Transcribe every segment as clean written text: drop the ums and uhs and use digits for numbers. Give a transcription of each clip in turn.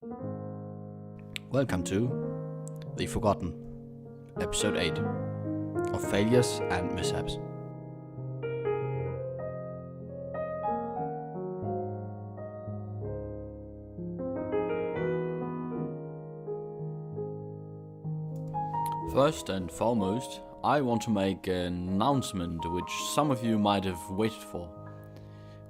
Welcome to The Forgotten, Episode 8 of Failures and Mishaps. First and foremost, I want to make an announcement which some of you might have waited for.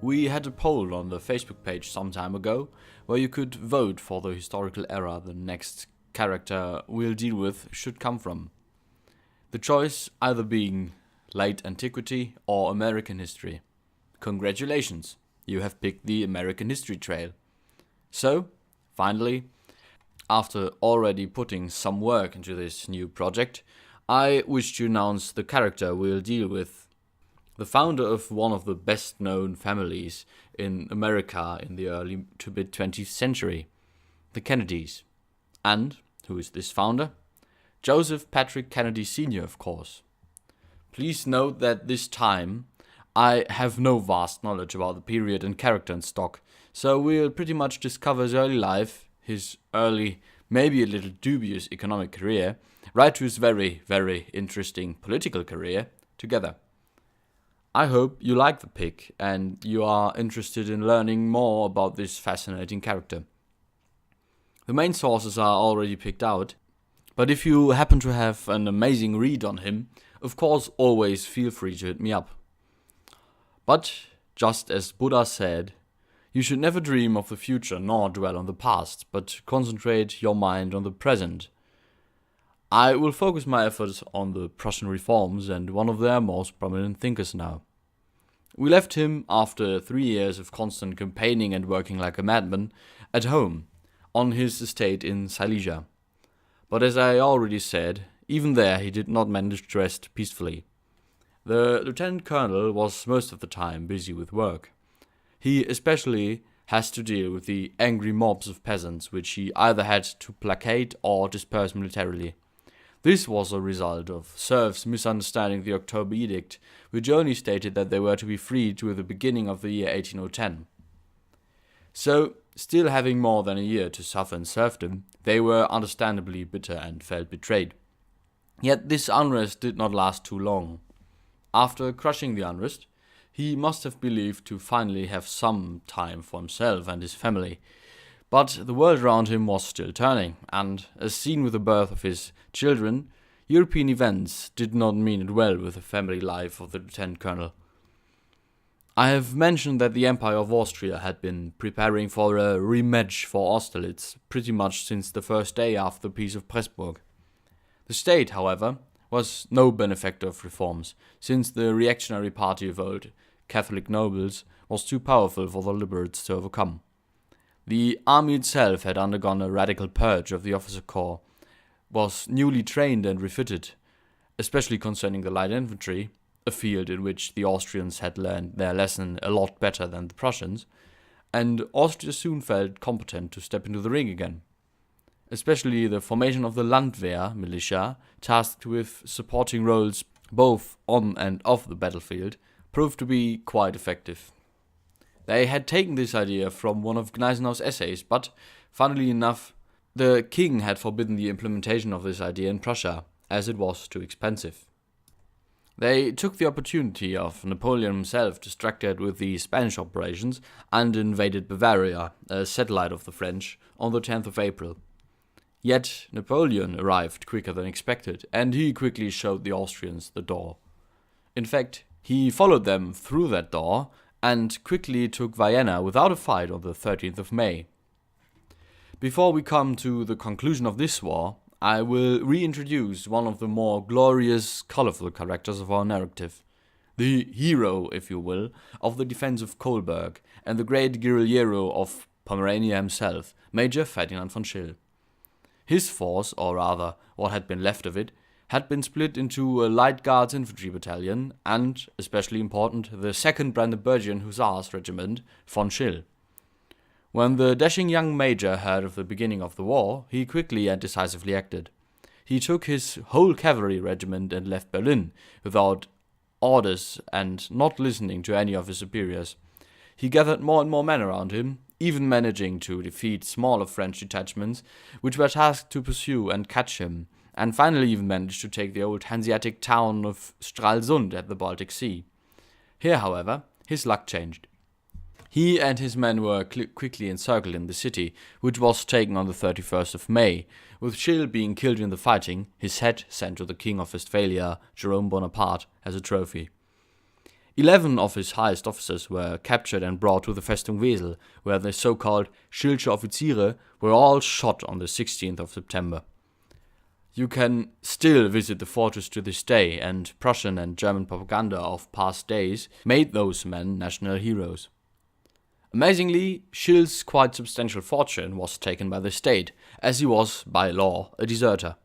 We had a poll on the Facebook page some time ago where you could vote for the historical era the next character we'll deal with should come from. The choice either being late antiquity or American history. Congratulations, you have picked the American history trail. So, finally, after already putting some work into this new project, I wish to announce the character we'll deal with. The founder of one of the best known families in America in the early to mid 20th century, the Kennedys. And who is this founder? Joseph Patrick Kennedy Sr., of course. Please note that this time I have no vast knowledge about the period and character in stock, so we'll pretty much discover his early life, his early, maybe a little dubious economic career, right to his very, very interesting political career, together. I hope you like the pick and you are interested in learning more about this fascinating character. The main sources are already picked out, but if you happen to have an amazing read on him, of course always feel free to hit me up. But, just as Buddha said, you should never dream of the future nor dwell on the past, but concentrate your mind on the present. I will focus my efforts on the Prussian reforms and one of their most prominent thinkers now. We left him after 3 years of constant campaigning and working like a madman at home on his estate in Silesia. But as I already said, even there he did not manage to rest peacefully. The lieutenant colonel was most of the time busy with work. He especially has to deal with the angry mobs of peasants which he either had to placate or disperse militarily. This was a result of serfs misunderstanding the October Edict, which only stated that they were to be freed with the beginning of the year 1810. So, still having more than a year to suffer in serfdom, they were understandably bitter and felt betrayed. Yet this unrest did not last too long. After crushing the unrest, he must have believed to finally have some time for himself and his family. But the world around him was still turning, and as seen with the birth of his children, European events did not mean it well with the family life of the lieutenant colonel. I have mentioned that the Empire of Austria had been preparing for a rematch for Austerlitz pretty much since the first day after the Peace of Pressburg. The state, however, was no benefactor of reforms, since the reactionary party of old Catholic nobles was too powerful for the liberates to overcome. The army itself had undergone a radical purge of the officer corps, was newly trained and refitted, especially concerning the light infantry, a field in which the Austrians had learned their lesson a lot better than the Prussians, and Austria soon felt competent to step into the ring again. Especially the formation of the Landwehr militia, tasked with supporting roles both on and off the battlefield, proved to be quite effective. They had taken this idea from one of Gneisenau's essays, but, funnily enough, the king had forbidden the implementation of this idea in Prussia, as it was too expensive. They took the opportunity of Napoleon himself distracted with the Spanish operations and invaded Bavaria, a satellite of the French, on the 10th of April. Yet Napoleon arrived quicker than expected, and he quickly showed the Austrians the door. In fact, he followed them through that door and quickly took Vienna without a fight on the 13th of May. Before we come to the conclusion of this war, I will reintroduce one of the more glorious, colorful characters of our narrative. The hero, if you will, of the defense of Kolberg, and the great guerrillero of Pomerania himself, Major Ferdinand von Schill. His force, or rather what had been left of it, had been split into a Light Guards infantry battalion and, especially important, the 2nd Brandenburgian Hussars regiment, von Schill. When the dashing young major heard of the beginning of the war, he quickly and decisively acted. He took his whole cavalry regiment and left Berlin, without orders and not listening to any of his superiors. He gathered more and more men around him, even managing to defeat smaller French detachments which were tasked to pursue and catch him, and finally even managed to take the old Hanseatic town of Stralsund at the Baltic Sea. Here, however, his luck changed. He and his men were quickly encircled in the city, which was taken on the 31st of May, with Schill being killed in the fighting, his head sent to the King of Westphalia, Jerome Bonaparte, as a trophy. 11 of his highest officers were captured and brought to the Festung Wesel, where the so-called Schillsche Offiziere were all shot on the 16th of September. You can still visit the fortress to this day, and Prussian and German propaganda of past days made those men national heroes. Amazingly, Schill's quite substantial fortune was taken by the state, as he was, by law, a deserter.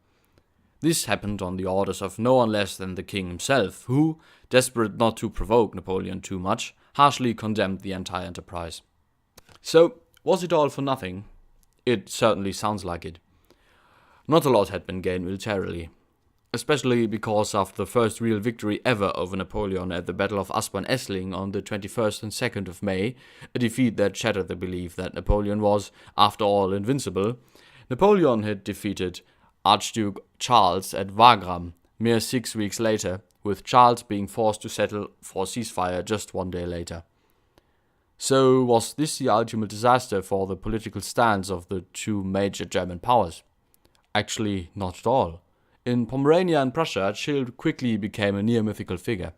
This happened on the orders of no one less than the king himself, who, desperate not to provoke Napoleon too much, harshly condemned the entire enterprise. So, was it all for nothing? It certainly sounds like it. Not a lot had been gained militarily, especially because after the first real victory ever over Napoleon at the Battle of Aspern-Essling on the 21st and 2nd of May, a defeat that shattered the belief that Napoleon was, after all, invincible, Napoleon had defeated Archduke Charles at Wagram mere 6 weeks later, with Charles being forced to settle for ceasefire just 1 day later. So was this the ultimate disaster for the political stance of the two major German powers? Actually, not at all. In Pomerania and Prussia, Schill quickly became a near-mythical figure.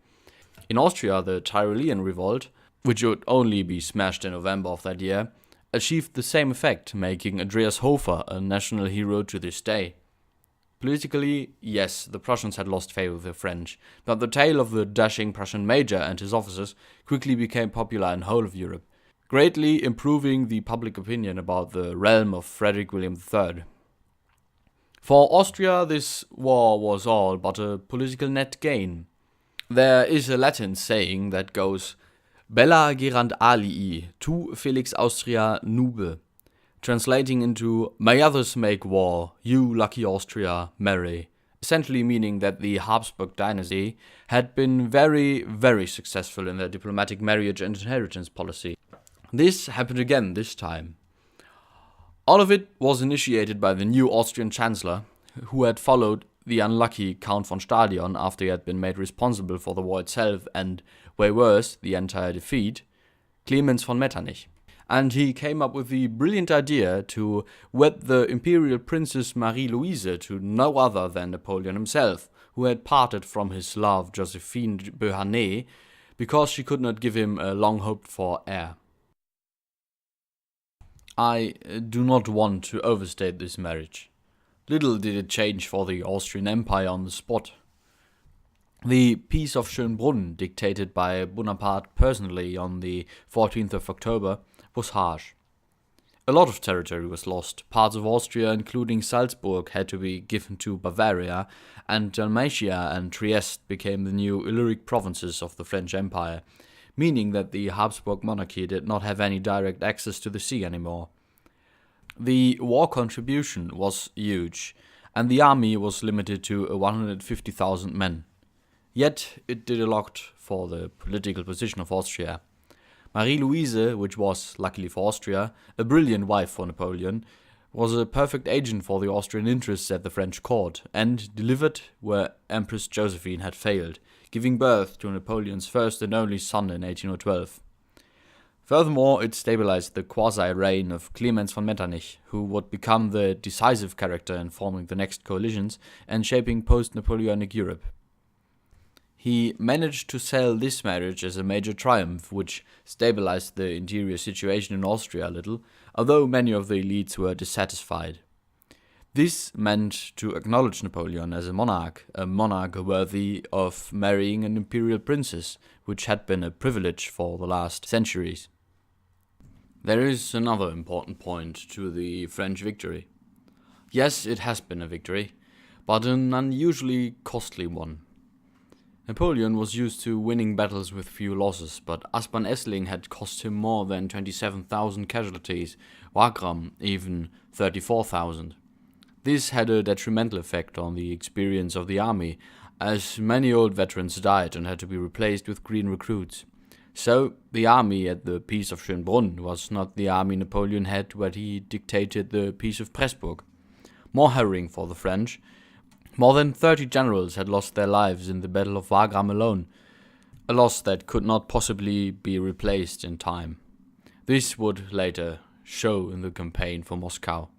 In Austria, the Tyrolean revolt, which would only be smashed in November of that year, achieved the same effect, making Andreas Hofer a national hero to this day. Politically, yes, the Prussians had lost favor with the French, but the tale of the dashing Prussian major and his officers quickly became popular in the whole of Europe, greatly improving the public opinion about the realm of Frederick William III. For Austria, this war was all but a political net gain. There is a Latin saying that goes, Bella gerant alii, tu felix Austria nube, translating into, may others make war, you lucky Austria, merry, essentially meaning that the Habsburg dynasty had been very, very successful in their diplomatic marriage and inheritance policy. This happened again this time. All of it was initiated by the new Austrian Chancellor, who had followed the unlucky Count von Stadion after he had been made responsible for the war itself and, way worse, the entire defeat, Clemens von Metternich. And he came up with the brilliant idea to wed the imperial princess Marie-Louise to no other than Napoleon himself, who had parted from his love Josephine Beauharnais because she could not give him a long-hoped-for heir. I do not want to overstate this marriage. Little did it change for the Austrian Empire on the spot. The Peace of Schönbrunn, dictated by Bonaparte personally on the 14th of October, was harsh. A lot of territory was lost. Parts of Austria, including Salzburg, had to be given to Bavaria, and Dalmatia and Trieste became the new Illyric provinces of the French Empire, meaning that the Habsburg monarchy did not have any direct access to the sea anymore. The war contribution was huge, and the army was limited to 150,000 men. Yet it did a lot for the political position of Austria. Marie-Louise, which was, luckily for Austria, a brilliant wife for Napoleon, was a perfect agent for the Austrian interests at the French court, and delivered where Empress Josephine had failed, giving birth to Napoleon's first and only son in 1812. Furthermore, it stabilized the quasi-reign of Clemens von Metternich, who would become the decisive character in forming the next coalitions and shaping post-Napoleonic Europe. He managed to sell this marriage as a major triumph, which stabilized the interior situation in Austria a little, although many of the elites were dissatisfied. This meant to acknowledge Napoleon as a monarch worthy of marrying an imperial princess, which had been a privilege for the last centuries. There is another important point to the French victory. Yes, it has been a victory, but an unusually costly one. Napoleon was used to winning battles with few losses, but Aspern-Essling had cost him more than 27,000 casualties, Wagram even 34,000. This had a detrimental effect on the experience of the army, as many old veterans died and had to be replaced with green recruits. So, the army at the Peace of Schönbrunn was not the army Napoleon had when he dictated the Peace of Pressburg. More harrowing for the French. More than 30 generals had lost their lives in the Battle of Wagram alone, a loss that could not possibly be replaced in time. This would later show in the campaign for Moscow.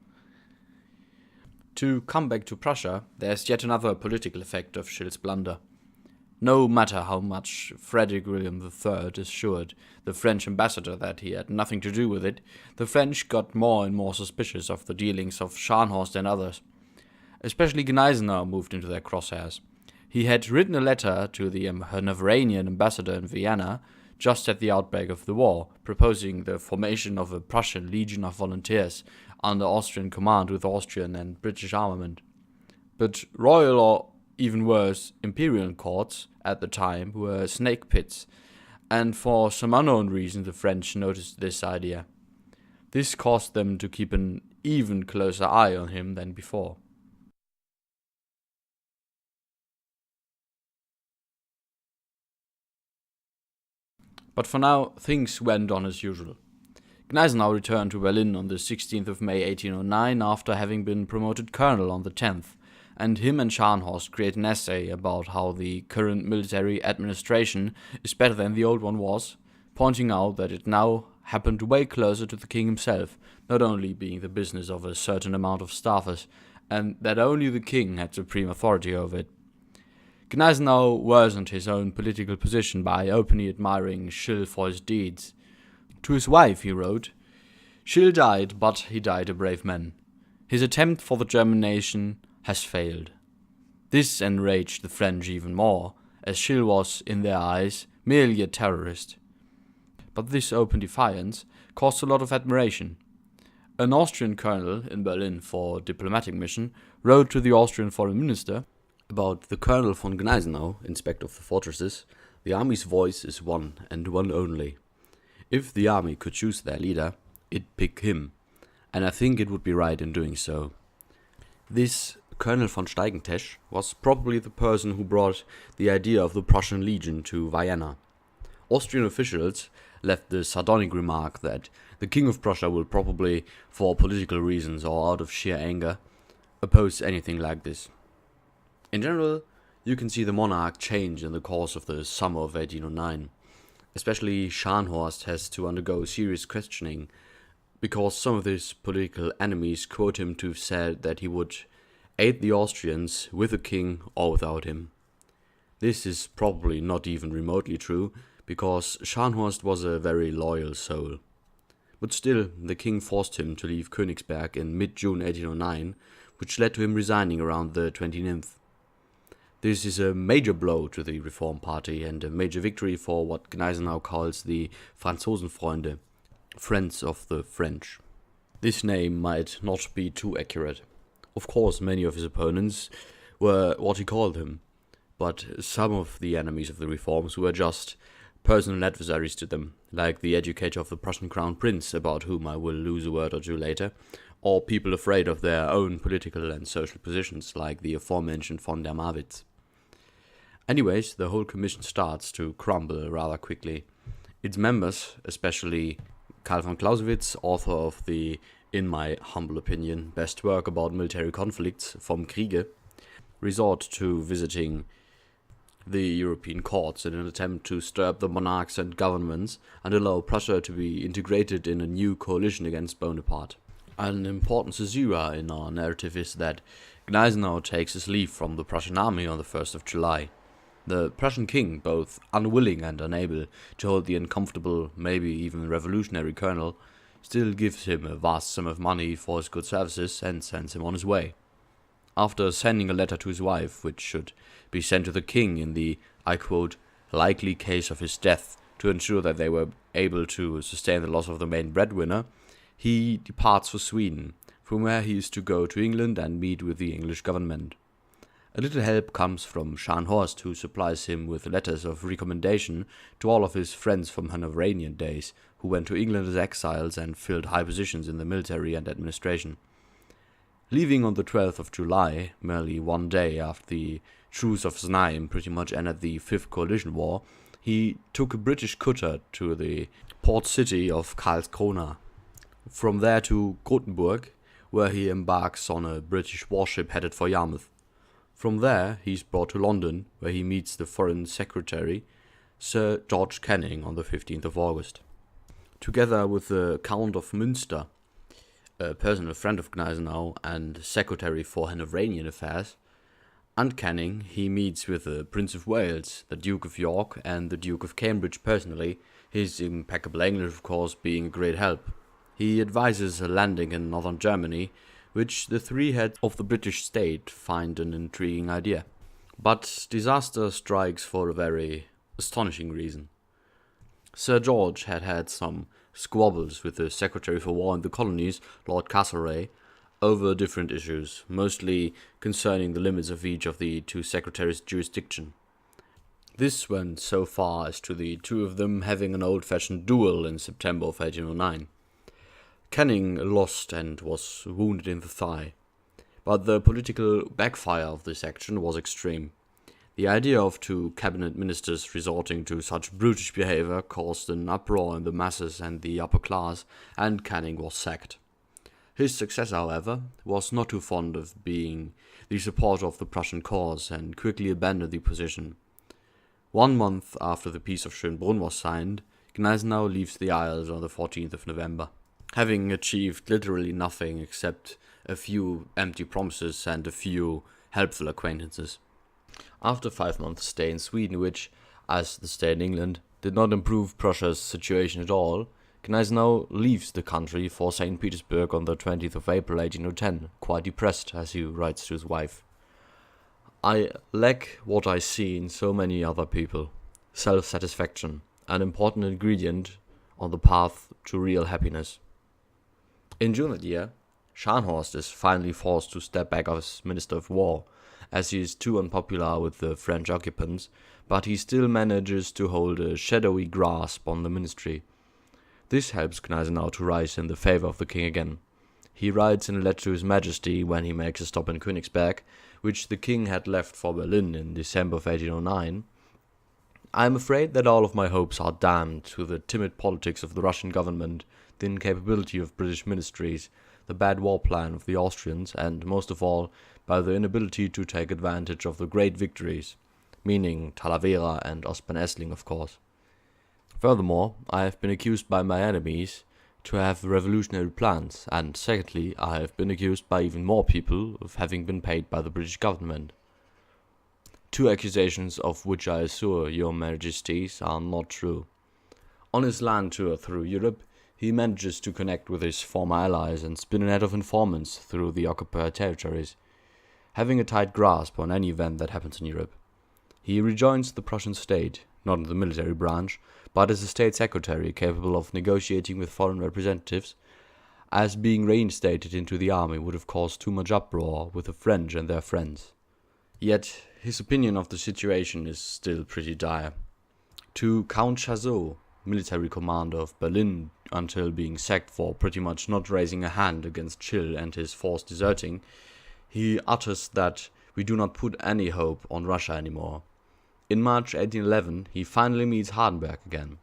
To come back to Prussia, there's yet another political effect of Schill's blunder. No matter how much Frederick William III assured the French ambassador that he had nothing to do with it, the French got more and more suspicious of the dealings of Scharnhorst and others. Especially Gneisenau moved into their crosshairs. He had written a letter to the Hanoverian ambassador in Vienna just at the outbreak of the war, proposing the formation of a Prussian Legion of Volunteers under Austrian command with Austrian and British armament. But royal, or even worse, imperial courts at the time were snake pits, and for some unknown reason the French noticed this idea. This caused them to keep an even closer eye on him than before. But for now, things went on as usual. Gneisenau returned to Berlin on the 16th of May 1809 after having been promoted colonel on the 10th, and him and Scharnhorst create an essay about how the current military administration is better than the old one was, pointing out that it now happened way closer to the king himself, not only being the business of a certain amount of staffers, and that only the king had supreme authority over it. Gneisenau worsened his own political position by openly admiring Schill for his deeds. To his wife he wrote, "Schill died, but he died a brave man. His attempt for the German nation has failed." This enraged the French even more, as Schill was, in their eyes, merely a terrorist. But this open defiance caused a lot of admiration. An Austrian colonel in Berlin for diplomatic mission wrote to the Austrian foreign minister about the Colonel von Gneisenau, inspector of the fortresses. "The army's voice is one, and one only. If the army could choose their leader, it'd pick him, and I think it would be right in doing so." This Colonel von Steigentesch was probably the person who brought the idea of the Prussian Legion to Vienna. Austrian officials left the sardonic remark that the King of Prussia will probably, for political reasons or out of sheer anger, oppose anything like this. In general, you can see the monarch change in the course of the summer of 1809. Especially Scharnhorst has to undergo serious questioning, because some of his political enemies quote him to have said that he would aid the Austrians with the king or without him. This is probably not even remotely true, because Scharnhorst was a very loyal soul. But still, the king forced him to leave Königsberg in mid-June 1809, which led to him resigning around the 29th. This is a major blow to the Reform Party and a major victory for what Gneisenau calls the Franzosenfreunde, friends of the French. This name might not be too accurate. Of course, many of his opponents were what he called them, but some of the enemies of the reforms were just personal adversaries to them, like the educator of the Prussian Crown Prince, about whom I will lose a word or two later, or people afraid of their own political and social positions, like the aforementioned von der Marwitz. Anyways, the whole commission starts to crumble rather quickly. Its members, especially Karl von Clausewitz, author of the, in my humble opinion, best work about military conflicts, Vom Kriege, resort to visiting the European courts in an attempt to stir up the monarchs and governments and allow Prussia to be integrated in a new coalition against Bonaparte. An important caesura in our narrative is that Gneisenau takes his leave from the Prussian army on the 1st of July. The Prussian king, both unwilling and unable to hold the uncomfortable, maybe even revolutionary colonel, still gives him a vast sum of money for his good services and sends him on his way. After sending a letter to his wife, which should be sent to the king in the, I quote, likely case of his death, to ensure that they were able to sustain the loss of the main breadwinner, he departs for Sweden, from where he is to go to England and meet with the English government. A little help comes from Scharnhorst, who supplies him with letters of recommendation to all of his friends from Hanoverian days, who went to England as exiles and filled high positions in the military and administration. Leaving on the 12th of July, merely one day after the Truce of Znaim pretty much ended the Fifth Coalition War, He took a British cutter to the port city of Karlskrona. From there to Gothenburg, where he embarks on a British warship headed for Yarmouth. From there, he's brought to London, where he meets the Foreign Secretary, Sir George Canning, on the 15th of August. Together with the Count of Münster, a personal friend of Gneisenau and Secretary for Hanoverian Affairs, and Canning, he meets with the Prince of Wales, the Duke of York, and the Duke of Cambridge personally, his impeccable English, of course, being a great help. He advises a landing in northern Germany, which the three heads of the British state find an intriguing idea. But disaster strikes for a very astonishing reason. Sir George had had some squabbles with the Secretary for War in the Colonies, Lord Castlereagh, over different issues, mostly concerning the limits of each of the two secretaries' jurisdiction. This went so far as to the two of them having an old-fashioned duel in September of 1809. Canning lost and was wounded in the thigh, but the political backfire of this action was extreme. The idea of two cabinet ministers resorting to such brutish behavior caused an uproar in the masses and the upper class, and Canning was sacked. His successor, however, was not too fond of being the supporter of the Prussian cause and quickly abandoned the position. 1 month after the Peace of Schönbrunn was signed, Gneisenau leaves the Isles on the 14th of November, having achieved literally nothing except a few empty promises and a few helpful acquaintances. After 5 months' stay in Sweden, which, as the stay in England, did not improve Prussia's situation at all, Gneisenau leaves the country for St. Petersburg on the 20th of April 1810, quite depressed, as he writes to his wife. "I lack what I see in so many other people, self-satisfaction, an important ingredient on the path to real happiness." In June that year, Scharnhorst is finally forced to step back as Minister of War, as he is too unpopular with the French occupants, but he still manages to hold a shadowy grasp on the ministry. This helps Gneisenau to rise in the favor of the king again. He writes in a letter to His Majesty when he makes a stop in Königsberg, which the king had left for Berlin in December of 1809, "I am afraid that all of my hopes are damned to the timid politics of the Russian government, the incapability of British ministries, the bad war plan of the Austrians, and, most of all, by the inability to take advantage of the great victories," meaning Talavera and Ospen-Essling, of course. "Furthermore, I have been accused by my enemies to have revolutionary plans, and secondly, I have been accused by even more people of having been paid by the British government. Two accusations of which I assure your Majesties are not true." On his land tour through Europe, he manages to connect with his former allies and spin a net of informants through the occupied territories, having a tight grasp on any event that happens in Europe. He rejoins the Prussian state, not in the military branch, but as a state secretary capable of negotiating with foreign representatives, as being reinstated into the army would have caused too much uproar with the French and their friends. Yet his opinion of the situation is still pretty dire. To Count Chazot, military commander of Berlin until being sacked for pretty much not raising a hand against Schill and his force deserting, he utters that we do not put any hope on Russia anymore. In March 1811, he finally meets Hardenberg again.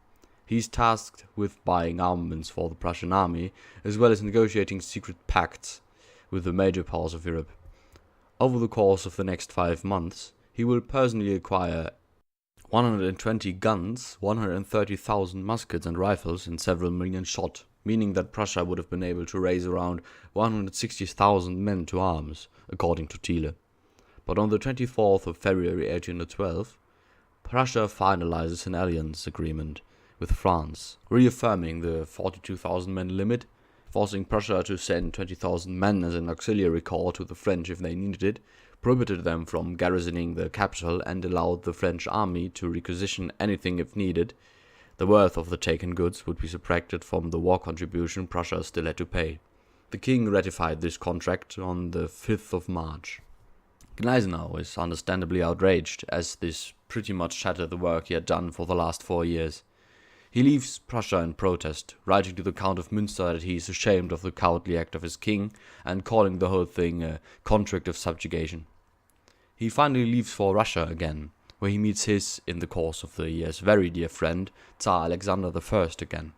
He is tasked with buying armaments for the Prussian army, as well as negotiating secret pacts with the major powers of Europe. Over the course of the next 5 months, he will personally acquire 120 guns, 130,000 muskets and rifles, and several million shot, meaning that Prussia would have been able to raise around 160,000 men to arms, according to Thiele. But on the 24th of February 1812, Prussia finalizes an alliance agreement with France, reaffirming the 42,000 men limit, forcing Prussia to send 20,000 men as an auxiliary corps to the French if they needed it, prohibited them from garrisoning the capital, and allowed the French army to requisition anything if needed. The worth of the taken goods would be subtracted from the war contribution Prussia still had to pay. The king ratified this contract on the 5th of March. Gneisenau is understandably outraged, as this pretty much shattered the work he had done for the last 4 years. He leaves Prussia in protest, writing to the Count of Münster that he is ashamed of the cowardly act of his king, and calling the whole thing a contract of subjugation. He finally leaves for Russia again, where he meets his, in the course of the years, very dear friend, Tsar Alexander I again.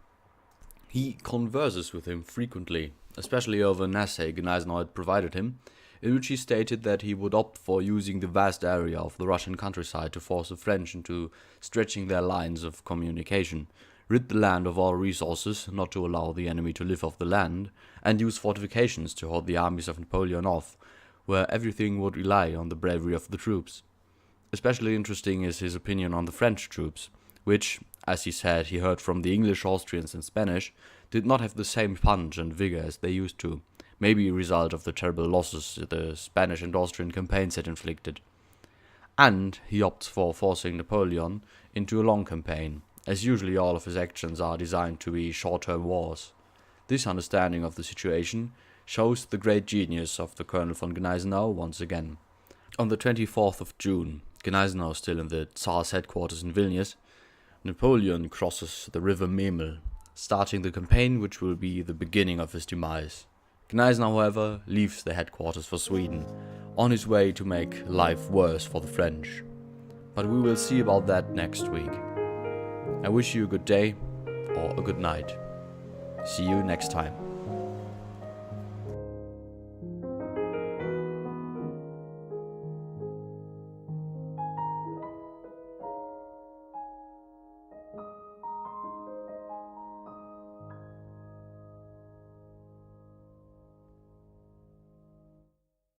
He converses with him frequently, especially over an essay Gneisenau had provided him, in which he stated that he would opt for using the vast area of the Russian countryside to force the French into stretching their lines of communication, rid the land of all resources, not to allow the enemy to live off the land, and use fortifications to hold the armies of Napoleon off, where everything would rely on the bravery of the troops. Especially interesting is his opinion on the French troops, which, as he said he heard from the English, Austrians and Spanish, did not have the same punch and vigor as they used to, maybe a result of the terrible losses the Spanish and Austrian campaigns had inflicted. And he opts for forcing Napoleon into a long campaign, as usually all of his actions are designed to be short-term wars. This understanding of the situation shows the great genius of the Colonel von Gneisenau once again. On the 24th of June, Gneisenau still in the Tsar's headquarters in Vilnius, Napoleon crosses the river Memel, starting the campaign which will be the beginning of his demise. Gneisenau, however, leaves the headquarters for Sweden, on his way to make life worse for the French. But we will see about that next week. I wish you a good day or a good night. See you next time.